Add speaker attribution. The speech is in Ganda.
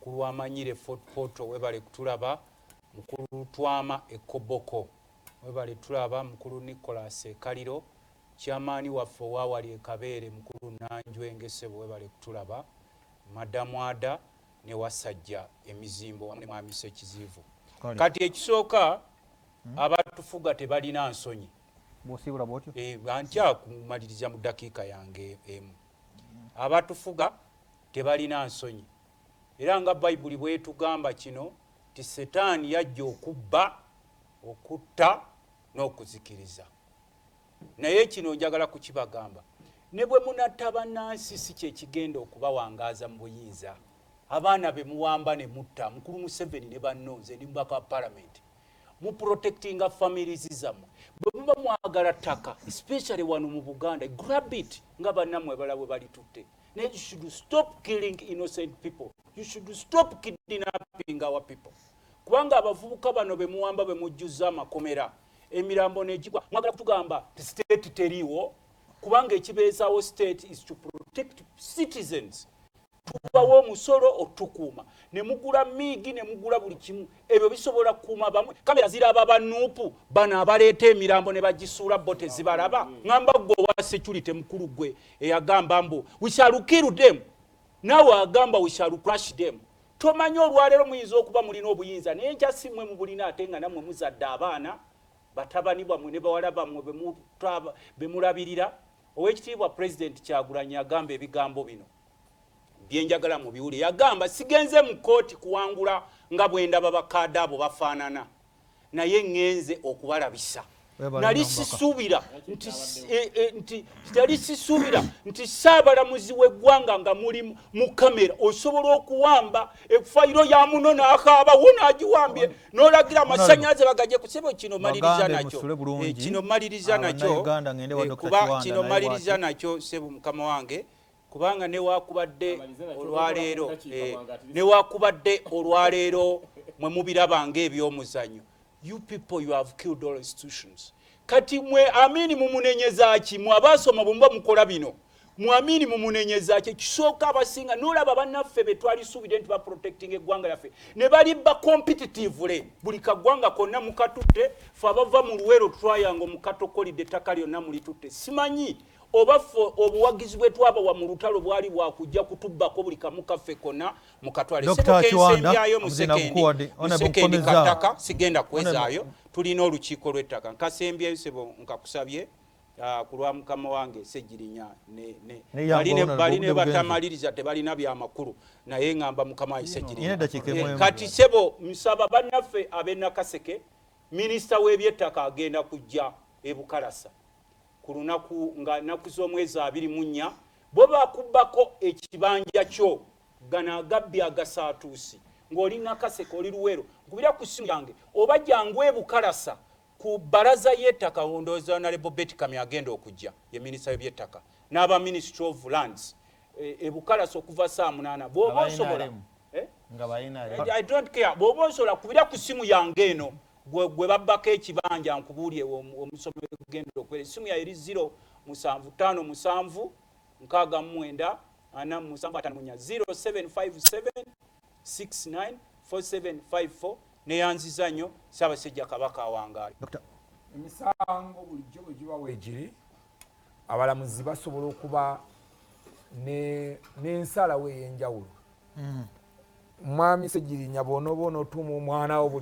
Speaker 1: mukulu amanyire foto webale kutulaba, mukulu twama ekoboko webale tulaba, mukulu Nicholas Kaliro, chairman waffe wawali ekabeere mukulu Nanjwenge Ssebo webale kutulaba, madamu Ada ne wasajja emizimbo ne mwami Sekizivu. Kati ekisooka abatufuga tebalina nsonyi.
Speaker 2: Bwosibula bwotyo?
Speaker 1: Bantya kumaliriza mu dakiika yange emu. Abatufuga tebalina nsonyi. Era nga Bayibuli bwetugamba kino ti Setaani yajja okubba, okutta n'okuzikiriza. Naye kino njagala kukibagamba. Ne bwe munatta bannansi si kye kigenda okubawangaaza mu buyinza. Abaana be muwamba ne mutta, mukulu Museveni ne bannonze ne mubaka wa Parliament. Mu protectinga families zammwe. Bwe muba mwagala ttaka, especially wano mu Buganda, grab it nga bannammwe balabwe bali tutte. You should stop killing innocent people. You should stop kidnapping our people. Kubanga abavubuka bano be muwamba be mujjuza amakomera, emirambo negigwa, mwagala kutugamba state teriwo, kubanga ekibeezaawo state is to protect citizens. Tubawo omusolo otukuuma, ne mugula miigi ne mugula buli kimu, ebyo bisobola kukuuma bamwe. Kamera ziraba banuupu bano abaleeta emirambo ne bagisuula bo tezibalaba. Ngamba gwe wa security mukulu gwe eyagamba mbu we shall kill them, nawe agamba we shall crush them. Tomanyi olwaleero muyinza okuba mulina obuyinza naye nkya si mmwe mubulina ate nga nammwe muzadde abaana batabani bammwe ne bawala bammwe be mulabirira. Oweekitiibwa President Kyagulanyi agamba ebigambo bino byenjagala mu biwuli. Yagamba sigenze mu kooti kuwangula nga bwendaba bakadde abo bafaanana, naye ngenze okubalabisa. Nali sisuubira nti Ssaabalamuzi w'eggwanga nga muli mu kamera osobola okuwamba efayiro ya muno n'akaaba wo n'agiwambye n'olagira amasannyalaze bagajje ku ssebo. Kino maliriza nakyo, kino maliriza nakyo, kuba kino maliriza nakyo ssebo mukama wange, kubanga newakubadde olwaleero mwe mubirabanga eby'omuzannyo. You people, you have killed all institutions. Kati mwe amini mumunenyeza ki, mwe abasoma bumba mukola bino, mwe amini mumunenyeza ki. Kisooka abasinga n'olaba bannaffe be twali suubira nti ba protecting eggwanga lyaffe ne bali ba competitively buli kaggwanga konna mukatutte, fe abava mu Luweero Triangle mukatokolidde ettaka lyonna mulitutte. Simanyi obaffe obuwagizi bwe twabawa mu lutalo bwali bwakujja kutubbako buli kamu kaffe konna mukatwale. Sebokensembyayo musekendi kataka sigenda kwezaayo, tulina olukiiko lw'ettaka. Nkasembyayo sebo nkakusabye ku lwa mukama wange Sejjirinya balina batamaliriza tebalina byamakulu, naye ngamba mukama wange Sejjirinya. Kati sebo nsaba bannaffe ab'e Nakaseke, minisita w'ebyettaka agenda kujja e Bukalasa ku lunaku nga nnaku z'omwezi 24 bo bakubbako ekibanja kyo gana agabbi agasaatuusi ng'oli Nakaseke oli Luweero. Nkubira ku ssimu yange oba jangu e Bukalasa ku baraza y'ettaka, ndowooza Honorable Betty Kamya agenda okujja, ye minisita w'ebyettaka n'aba Ministry of Lands e Bukalasa okuva saa 8. Bw'oba osobola I don't care, bw'oba osobola kubira ku ssimu yange eno gwe babbako ekibanja nkubuulye omusomo genda okwera. Essimu ya eri 07557 69 0757 694754 neyanziza nnyo Ssaabasajja Kabaka awangaale.
Speaker 3: Emisango bulijjo bwe giba weegiri, abalamuzi basobola okuba n'ensalawo ey'enjawulo. Mwami Sejjirinya bw'onooba onootuma omwana wo buli